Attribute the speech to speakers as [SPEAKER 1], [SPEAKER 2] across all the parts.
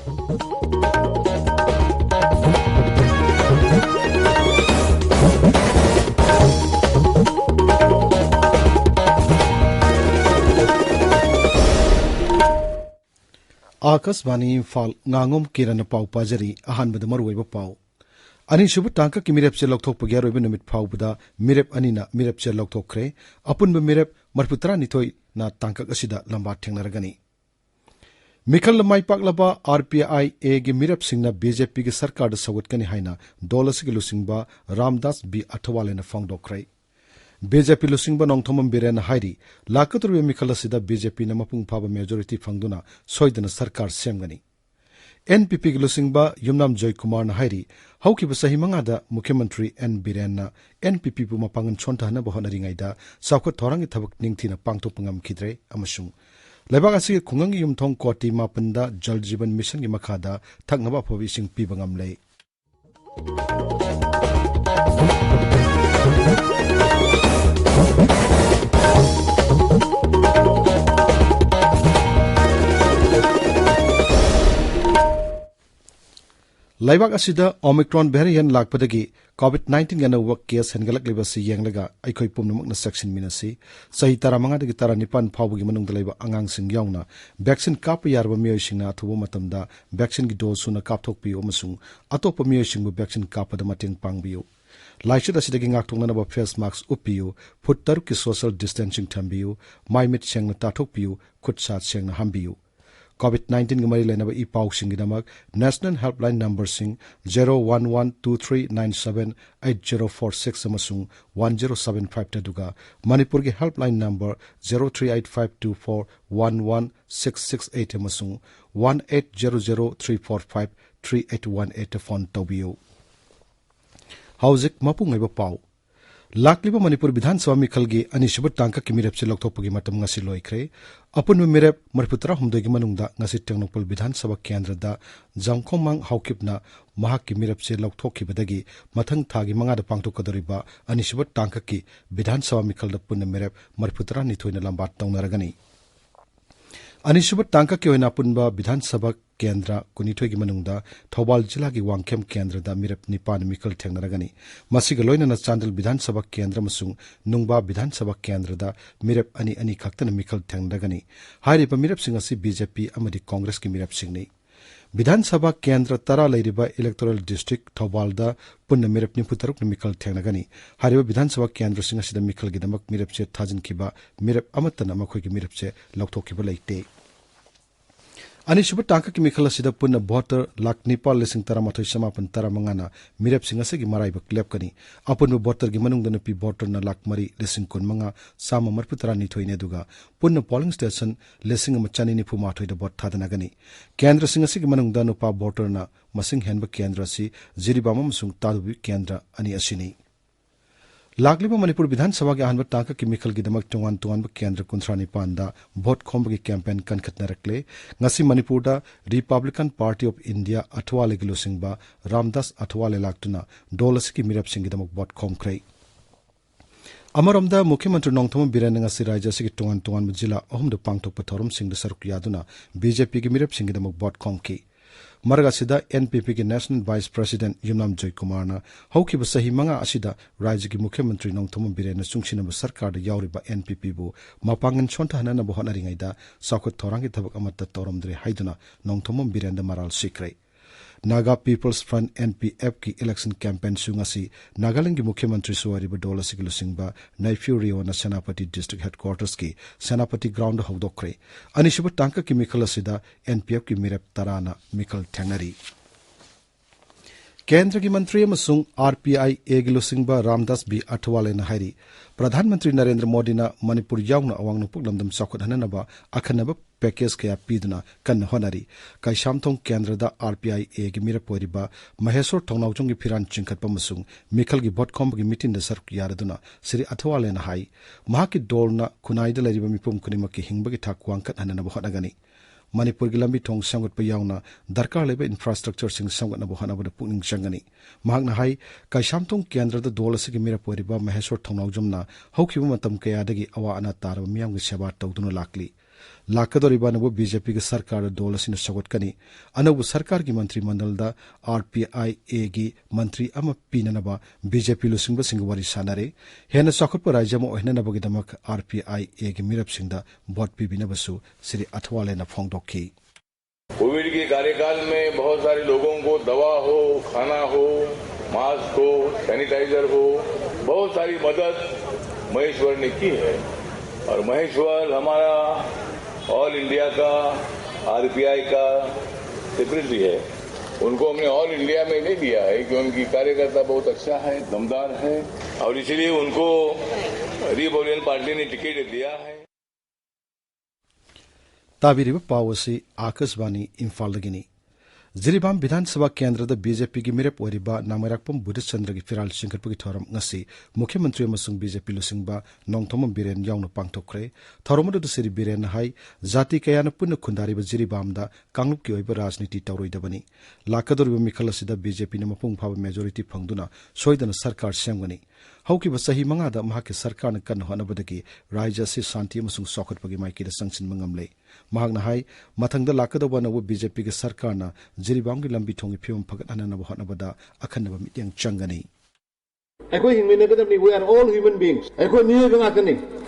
[SPEAKER 1] Akashvani Imphal Ngangom Kiran पाउ पाजरी अहानबद मरुवैब पाउ अनिसुब टांका की मिरेप से लौथोकपगे अरोइब नुमित फाउबदा मिरेप अनिना मिरेप से लौथोकख्रे अपुनब मिरेप मरफुतरा निथोय ना टांका असिदा लंबा थेंगनरगनी मिखल माइपाकलबा RPIA गी मिरेप सिंगना BJP की सरकार द सवतकनी हाइना डॉलर्स की लुसिंगबा रामदास बी अठवाले न फांगदोखरे BJP लुसिंगबा नोंथोमम बिरेन हाइरी लाकतुरबे मिखल असिदा BJP न मपुंग फाबा मेजॉरिटी फांगदुना सोइदन सरकार सेमगनी NPP की लुसिंगबा युमनाम जॉय कुमार न हाइरी हौकिब सही मंगादा मुख्यमंत्री N बिरेन NPP पु मपांगन छोंथाना बहनरिंगाइदा सावखत थोरांगी थबक निंगथिना पांगथोपंगम खिद्रे अमसुंग लेबाग असि खुंगंगी युमथोंग कोटी मापंदा जल जीवन मिशन की मखादा थकनबा फोबी सिंग पीबंगम ले लाइबाग असिदा ओमिक्रॉन वेरिएंट लाकपदगी कोविड-19 गना वर्क केस हेनगलकलिबसि येंगलगा अइखोय पुमनमकना सेक्शन मिनसि सही 15 दगी 19 फावबगी मनुंगदा लैबा अंगांगसिंग यावना वैक्सीन काप यारबा मियोयसिंगना अथुबो मतमदा वैक्सीन की डोज सुना कापथोकपियो अमसुंग अतोप मियोयसिंगबु वैक्सीन कापदा मतेंग पांगबियो लाइचत असिदगी ngaktongnanaba फेस मास्क उपियो फुट 3 की सोशल डिस्टेंसिंग थंबियो माइमिट सेंगना ताथोकपियो खुद साथ सेंगना हंबियो COVID-19 की मरी लेना ई पाउ सिंगिदमक नेशनल हेल्पलाइन नंबर सिंग 0112397804 अमसुंग 1075 तदुगा मणिपुर की हेल्पलाइन नंबर 0385241166 अमसुंग 1800345381 फोन तौबियो हाउजिक मपुंगैब पाउ लाकलिबा मणिपुर विधानसभा मिखलगी अनिसुब टांका की मिरेप से लौथोकपगी मतम ngasi लोइख्रे अपुन मिरेप मरपुतरा हमदोगी मनुंगदा ngasi टेंगनोपल विधानसभा केंद्रदा जंगखोमांग हाउकिपना महाक की मिरेप से लौथोखिबदगी मथंग थागी मंगादा पांगथोकदरिबा अनिसुब टांका की विधानसभा मिखलदा पुन मिरेप मरपुतरा निथोइना लंबा तौनरगनी अनिसुब टांका की ओइना पुनबा विधानसभा केंद्र कुनिथोय की मनुंगदा थौबाल जिला की वांगखेम केंद्र दा मिरेप निपान मिखल थेंगनरगनी मसिगा लोइना चांदल विधानसभा केंद्र मसुंग नुंगबा विधानसभा केंद्र दा मिरेप अनि अनि खक्तन मिखल थेंगनरगनी हारिबा मिरेप सिंग असि BJP अमदि कांग्रेस की मिरेप सिंगनी विधानसभा केंद्र तरा लैरिबा इलेक्टोरल डिस्ट्रिक्ट थौबाल दा पुन्न मिरेप निफुतरुक मिखल थेंगनगनी हारिबा विधानसभा केंद्र सिंग असिदा मिखल गिदमक मिरेप से थाजिनखिबा मिरेप अमतन मखोय की मिरेप से लौथोखिबा लैते अनिसुब टांका की मिखल असिदा पुन्न भोटर लाख निपाल लिसिंग तरामाथोय समापन तरामंगाना मिरेप सिंग असगी मराइब क्लेपकनी अपुन भोटर की मनुंगदन पी भोटर न लाख मरी लिसिंग कुनमंगा साम मरपुतरा निथोइने दुगा पुन्न पोलिंग स्टेशन लिसिंग मचानी निफु माथोय द भोट थादनगनी केंद्र सिंग असगी मनुंगदा नुपा भोटर न मसिंग हेनब केंद्र असि जिरिबाम अमसुंग तादुबि केंद्र अनि असिनी लाकलिबा मणिपुर विधानसभा के अहनब टांका की मिखल गिदमक तोंगान तोंगानब केंद्र 95 भोट खोंबगी कैंपेन कनखतनरकले ngasi मणिपुर दा रिपब्लिकन पार्टी ऑफ इंडिया अठवाले की लुसिंगबा रामदास अठवाले लाक्तुना डोलस की मिरप सिंगिदमक भोट खोंख्रे अमरमदा मुख्यमंत्री नोंथोम बिरेन ngasi राज्य से तोंगान तोंगानब जिला अहमद पांगथोक पथोरम सिंग सरुक यादुना BJP की मिरप सिंगिदमक भोट खोंखी मरगासिदा NPP की national vice president Yumnam Joy Kumar ना हौकिब सही मंगा असिदा राज्य की मुख्यमंत्री नोंथोम बिरेन सुंगसिनब सरकार द यावरिबा NPP बु मपांगन छोंथाहना बहनरिंगाइदा साखत थोरांगी थबक अमत तौरमद्रे हाइदुना नोंथोम बिरेन द मराल सिक्रे नागा पीपल्स फ्रंट NPF की इलेक्शन कैंपेन सुंगसी नागालैंड की मुख्यमंत्री सुवारिबा डोलस की लुसिंगबा नाइफ्यू रियोना सेनापति डिस्ट्रिक्ट हेडक्वार्टर्स की सेनापति ग्राउंड हौदोखरे अनिसुब टांका की मिखल असिदा NPF की मिरेप तराना मिखल थेंगनरी केंद्र की मंत्री अमसुंग RPIA की लुसिंगबा रामदास बी अठवाले न हाइरी प्रधानमंत्री नरेंद्र मोदी ना मणिपुर यावना अवांग नुपुक लमदम साखुदहननबा अखनब पैकेज कया पीदुना कन्न होनरी काइसामथोंग केंद्र दा RPIA की मिरप ओरिबा महेश्वर थौनाउजोंग की फिरान चिंखतपा मसुंग मिखल की भोट खोंब की मीटिंग द सरक यारदुना श्री अठवाले न हाई महाकी डोलना खुनाइद लरिबा मिपुम कुनिमक की हिंगबगी थाक वांकत हननब होनगनी मणिपुर की लंबी थोंग संगत यावना दरकार लेबे इंफ्रास्ट्रक्चर सिंग संगत होनबद पुनिंग चंगनी महाकना हाई काइसामथोंग केंद्र द डोल से मिरप ओरिबा महेश्वर थौनाउजोंना हौखिबा मतम कयादगी अवा अना तारब मियामगी सेवा तौदुना लाकली लाकदोरिबा नबो बीजेपी के सरकार दल असिन सगोटकनी अनबु सरकार की मंत्रिमंडल दा आरपीआईए की मंत्री अमा पीननबा बीजेपी लुसिंग सिंग वरी सानरे हेन सखोटप राज्य में ओहननबगिदमक आरपीआईए की मिरपसिंग दा वोट पीबिनबसु श्री अठवाले न फोंगदोकी।
[SPEAKER 2] कोविड के कार्यकाल में बहुत सारे लोगों को दवा हो, खाना हो, मास्क हो, सैनिटाइजर हो, बहुत सारी मदद महेश्वर ने की है और महेश्वर हमारा ऑल इंडिया का आरपीआई का सेक्रेटरी है। उनको हमने ऑल इंडिया में ले लिया है कि उनकी कार्यकर्ता बहुत अच्छा है, दमदार है और इसलिए उनको रिपब्लिकन पार्टी ने टिकट दिया है।
[SPEAKER 1] ताबिरिब पावसी आकाशवाणी इम्फाल दगिनी जिरीबाम विधानसभा केंद्र द बीजेपी की मिरेप ओरिबा नामराकपम बुद्ध चंद्र की फिराल सिंगरपगी थोरम ngasi मुख्यमंत्री अमसुंग बीजेपी लुसिंगबा नोंगथोम बिरेन यावनो पांगथोखरे थोरमदु द सिरी बिरेन हाई जाति कयान पुन खुंदारिब जिरीबाम दा कांगलुप की ओइबा राजनीति तौरोइदबनी लाकदोरिब मिखल असिदा बीजेपी न मपुंग फाब मेजॉरिटी फंगदुना सोइदन सरकार सेमगनी हौकिब सही मंगादा महाके सरकार न कन होनबदगी राज्य से शांति अमसुंग सौखटपगी माइकी द संगसिन मंगमले महागना हाई मथंग द लाकदोबा नबो बीजेपी के सरकार न जिरीबाम की लंबी थोंगी फिवम फगत हननब होनबदा अखनब मित्यंग चंगनी।
[SPEAKER 3] We are all human beings.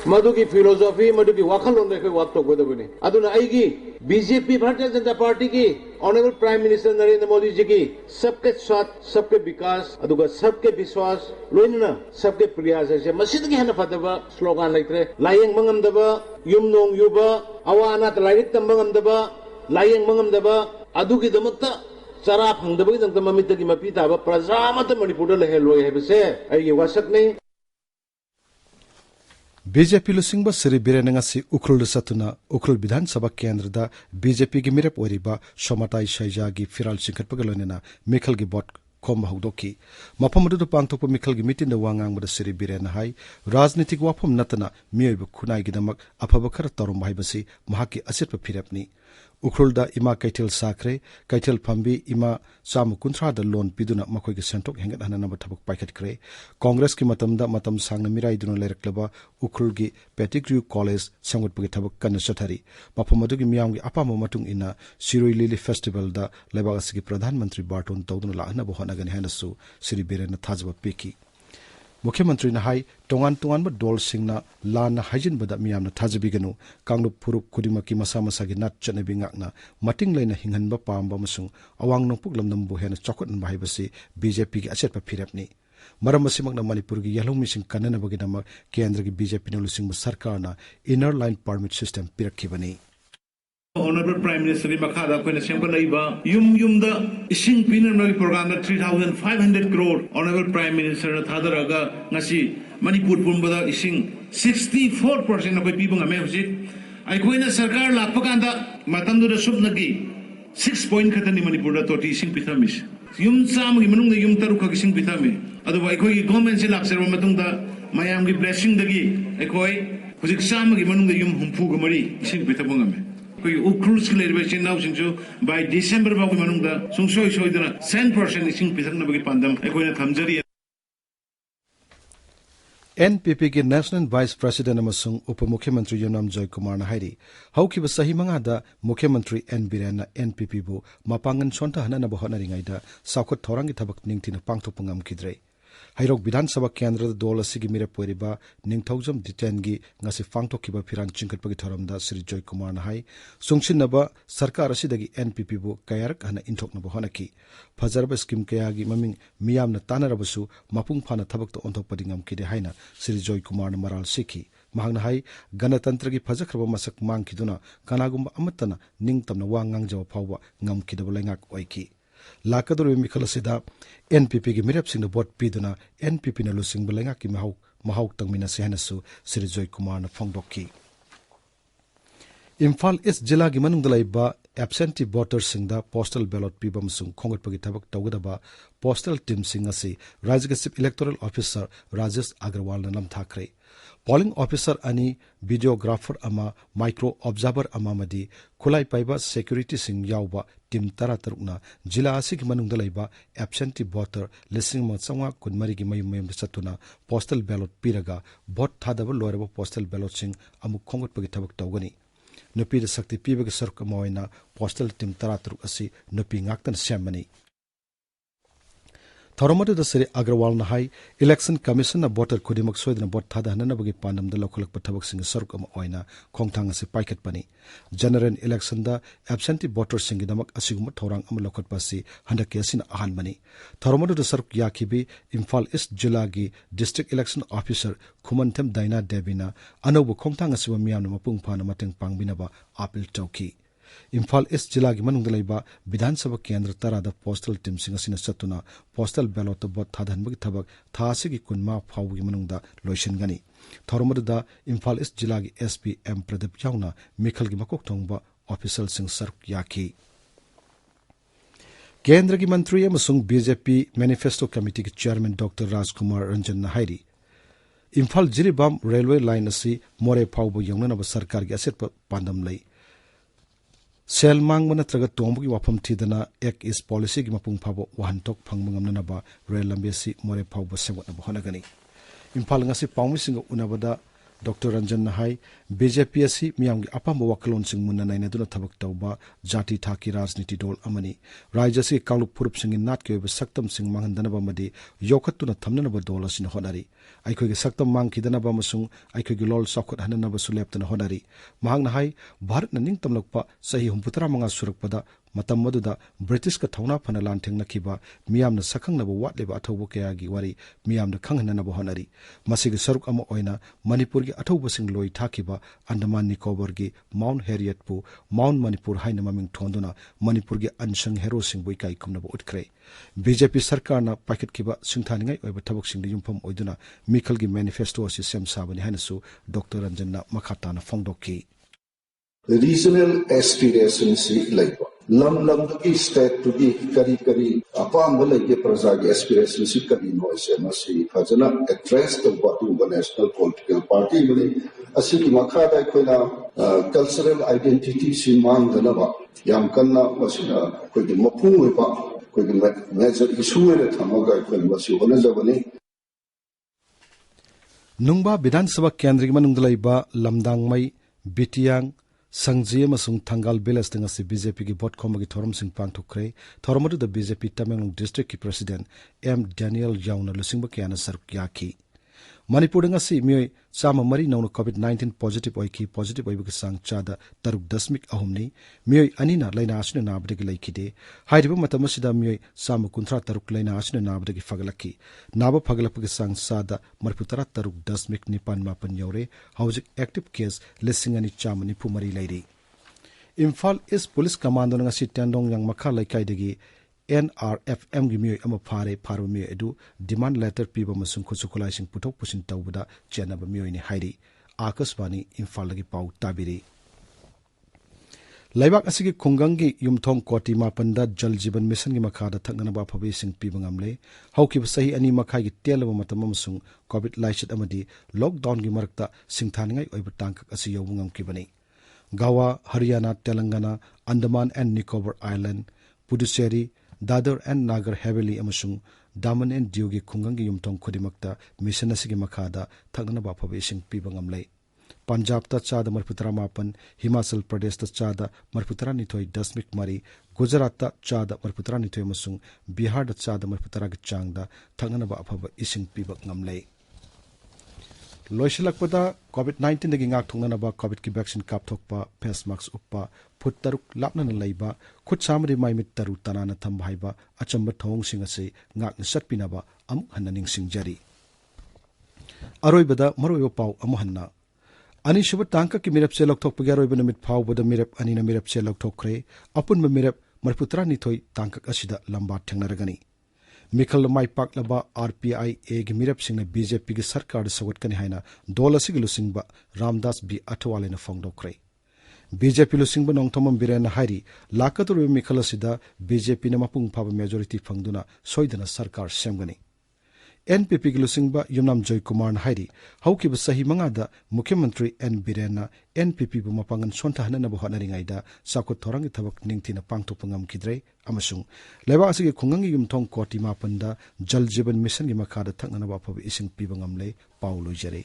[SPEAKER 3] Maduki philosophy, Maduki Wakalon, Wato Godabuni. Aduna Aigi, BJP Bharatiya Janata Party ki, Honorable Prime Minister Narendra Modi ji ki, सबके साथ, सबके विकास, अदुगा सबके विश्वास, लोइना, सबके प्रयास ऐसे मस्जिद की हना फतवा स्लोगन लेते रहे, लायंग मंगम दबा, युम नोंग युबा, अवाना तलाइक तम मंगम दबा, लायंग मंगम दबा, अदुकी दमकता चरा फंगदबगी दंत ममित की मपीता बा प्रजामत मणिपुर लहे लोय है बसे आई वासक नहीं।
[SPEAKER 1] बीजेपी लुसिंग श्री बिरेनंगसी उखरुल सतुना उखरुल विधानसभा केंद्र दा बीजेपी की मिरेप ओरिबा सोमताई शैजा की फिराल सिंखटपगलोनेना मिखल की बोट खोम हौदोकी मफम अदु पांगथोप मिखल की मीटिंग वांगांगबद श्री बिरेन हाई राजनीतिक वाफम नतना मियोइब खुनाई गिदमक अफब खर तरुम हाइबसी महाकी असिरप फिरेपनी उखरुलदा इमा कैथल साखरे कैथल फंबी इमा चामु कुंथ्राद लोन पिदुना मखोई के सेंटोक हेंगत हननब थबक पाइखटखरे कांग्रेस की मतमदा मतम सांगना मिराइदुना लेरक्लबा उखरुल की पेटिग्री कॉलेज संगुटपगे थबक कन्न चथरी मफम अदुगी मियामगी अपाम मतुंग इना सिरोई लिली फेस्टिवल दा लेबागसगी प्रधानमंत्री बार्टोन तौदुना लाहना बहनगन हेनसु श्री बिरेन थाजब पेकी मुख्यमंत्री हाई टोंगान टोंगान डोल सिंगना लान हाइजिन बदा मियामना थाजबिगनु कांगलुप फुरुप खुदिमकी मसा मसा की नाट चनबी ngakna मटिंग लेना हिंगनबा पामबा मसुंग अवांग नोंपुक लमदम हेन चौकटन बाहाइबसी बीजेपी की अचेतपा फिरेपनी मरम मसिमकना मणिपुर की यलौं मिसिंग कन्ननबगिदमक केंद्र की बीजेपी नुलुसिंग सरकारना इनर लाइन परमिट सिस्टम पिरखिबनी।
[SPEAKER 4] Honorable Prime Minister Makada Kwena Sembalaiba Yumda Ising Pinamagi program 3,500 crore Honorable Prime Minister Thadaraga Nasi Manipur Pumbada Ising 64% of people are music. I Kwena Sarkar Lapakanda Matandu the Subnagi 6 point Katani Manipur Toti Ising Pitamis. Yum Sam Gimunung the Yum Taruka Ising Pitami. Otherwise, government Silaxer Matunda Mayamgi blessing the Gi Ekoi Pusik Sam Gimunung the Yum Humpugamari Ising Pitabungame. Ukrus celebration now since by December bago manungda sungsoi soidana 10% ising pisakna bagi pandam ekoina thamjari
[SPEAKER 1] NPP के national vice president अमसुंग उप मुख्यमंत्री योनाम Joy Kumar न हाइरी हौकिब सही मंगादा मुख्यमंत्री N villain NPP बु मपांगन सोंता हननब होनरिंगाइदा साखोत थौरांगी थबक निंगथिन पांगथोप ngamkidre हाइरोक विधानसभा केंद्र दोल असिगी मिरेप ओरिबा Ningthoujam डिटेनगी ngasi फांगथोकिबा फिरान चिंकटपगी थोरमदा Shri Joy Kumar न high सुंगसिनबा सरकार असिदगी NPP बु कयारक हना इंथोकनब होनकी फजरब स्कीम कयागी ममिंग मियामना तानरबसु मपुंग फाना थबकतो ओंथोकपदि ngamkide हाइना श्री जॉय कुमार न मराल सिखी महागना हाई गणतंत्र की फजखरब मसक मांगखिदुना कनागुंबा अमतना निंगतमना वा ngangjaba फावबा ngamkidaba लाइंगाक ओइकी लाकदोर मिखल सिदा NPP की मिरेपसिंग वोट पीदुना NPP न लुसिंग बलेंगा की महाउ तंगमिना सेहनसु श्री जॉय कुमार न फोंगदोकी इम्फाल इस जिला की मनुंग दलाइबा एब्सेंटी वोटर्स सिंगदा पोस्टल बैलेट पीबम सुंग खोंगटपगी थबक तौगदबा पोस्टल टीम सिंग असी राज्य के chief electoral officer Rajesh Agarwal न लमथाखरे पोलिंग ऑफिसर अनि वीडियोग्राफर अमा माइक्रो ऑब्जर्वर अमामदी खुलाई पाइबा सिक्योरिटी सिंग याउबा टीम तरा तरुकना जिला असिगी मनुंगदा लैबा एब्सेंटी वोटर लिसिंग मचंगा कुनमरी की मयम मयम सत्तुना पोस्टल बैलेट पीरगा वोट थादब लोरब पोस्टल बैलेट सिंग अमु खोंगटपगी थबक तौगनी nupi da sakti piba ga saruk ama oina postal team 13 asi nupi ngaktan semmani Thoramadu da Sri Agrawal na hai election commission na voter kudimak soidna bot thada hanana bagi panam da lokalak pathabak sing saruk ama oina khongthang ase paikat pani general election da absentee voters sing damak asigum thorang ama lokat pasi handa kesin ahan mani Thoramadu da saruk yakibi Imphal East Jilla gi district election officer Khumanthem Daina Devina anobu khongthang ase miyam na mapung phana mateng pangbina ba appeal tauki Imphal East Jilla gi manung dalaiba Vidhan Sabha Kendra Tarada postal team singa sina satuna postal ballot bot thadhan bagi thabak thasi gi kunma phawu gi manung da loishin gani Thoramadu da Imphal East Jilla gi SP M Pradip Yauna Mikhal gi makok thongba official sing saruk yaki Kendra gi mantri amasung BJP manifesto committee gi chairman Dr Rajkumar Ranjan Nahairi Imphal Jiribam railway line asi more phawu yongna ba sarkar gi aset pandam lai Sel mangma natraga tongbugi wafam thidana ek is policy gi mapung phabo wahantok phangmangam nanaba rail lambesi more phawba sewatna honagani Imphal ngasi pawmi singa unabada Dr Ranjan Nahai BJP asi miyamgi apamba wakalon sing munna naina duna thabak tawba jati thaki rajniti dol amani rajasi kalu purup sing nat ke saktam sing manghandanaba madi yokhatuna thamnanaba dol asin honari aikhogi saktam mangkhidanaba masung aikhogi lol sakhot hananaba suleptana honari mahang nahai bharat na ning tamlakpa sahi 63 surakpada matam maduda British ka thawna phana lan thengna khiba miyamna sakhangnaba watleba athobu kaya gi wari miyamna khanghananaba honari masigi saruk ama oina Manipur gi athobu sing loi thakiba Andaman Nicobar gi Mount Harriet pu Mount Manipur haina maming thonduna Manipur gi ansang hero sing boi kai kumnaba utkre BJP sarkar na paket kiba singthaningai oiba thabak sing yumpham oiduna Mikhal gi manifesto si sem sabani hainasu Dr Ranjan na makhata na phongdokki
[SPEAKER 5] regional aspirations like lam ki state to gi kari apam balai praja gi aspirations kari no se masi fajana address the national political party bali asiki makha da koina cultural identity simang danaba yam kanna masina koi gi mapung ba koi gi major issue re thamaga koi masi hona jabani
[SPEAKER 1] Nungba Vidhan Sabha Kendra gi manungdalaiba lamdang mai Bitiang Sangji amasung Thangal Belas tengasi BJP ki vote khomagi thoram sing pangthokre Thoramadu da BJP Tamenglong district ki president M Daniel Yauna lusingba kiana saruk yaki Manipur ngasi mioi chama mari nauna COVID-19 positive oiki positive oibuki sang chada taruk dasmik ahumni mioi anina laina asuna nabdagi laikide haidiba matamasida mioi chama kunthra taruk laina asuna nabdagi fagalaki naba fagalapagi sang sada marputara taruk dasmik nipan mapan yaure haujik active case lisingani chama nipu mari lairi Imphal East Police Commando ngasi tendong yang makha laikai degi NRFM gi mioi ama pharo mioi edu demand letter piba masung khosukulai sing puthok pusin tawbada chenaba mioi ni hairi Akashvani Imphal gi pau tabiri Laibak asigi khungangi yumthong koti mapanda jal jiban mission gi makhada thaknana ba phabi sing piba ngamle hauki sahi ani makha gi telaba matam masung covid laishit amadi lockdown gi marakta singthaningai oiba tangkak asi yowungam kibani Goa Haryana Telangana Andaman and Nicobar Island Puducherry Dadar and Nagar Haveli amasung Daman and Diu gi khungangi yumthong khodimakta mission asigi makhada thaknana ba phabi sing piba ngamle Punjab ta chada marputara mapan Himachal Pradesh ta chada marputara nithoi dasmik mari Gujarat ta chada marputara nithoi masung Bihar ta chada marputara gi changda thaknana ba aphaba ising piba ngamle Loisilakpada COVID-19 dagi ngak thungnana ba COVID ki vaccine kap thokpa face mask uppa phut taruk lapna na leiba khut samri maimit taru tanana thamba haiba achamba thong singa se ngak na satpina ba amuk hannaning singjari Aroibada maroyo pau amuhanna Ani shubat tangka ki mirap se lokthok pagaro ibana mit phau boda mirap ani na mirap se lokthokre apun ma mirap marputra ni thoi tangka asida lamba thengnaragani Mikhal mai paklaba RPI gi mirap singna BJP gi sarkar sawat kani haina dola siglu singba Ramdas B Athwale na phongdokre BJP lusingba nongthomam birena hairi lakatur Mikhal asida BJP na mapung phaba majority phangduna soidana sarkar semgani NPP gi lusingba Yumnam Joy Kumar hairi haukiba sahi mangada Mukhyamantri N Birena NPP bu mapangan sonta hanana bu honaringaida sakut thorangi thabak ningthina pangthopangam kidre amasung leba asigi khungangi yumthong koti mapanda jal jiban mission gi makhada thaknana ba phabi ising pibangamle pauloi jare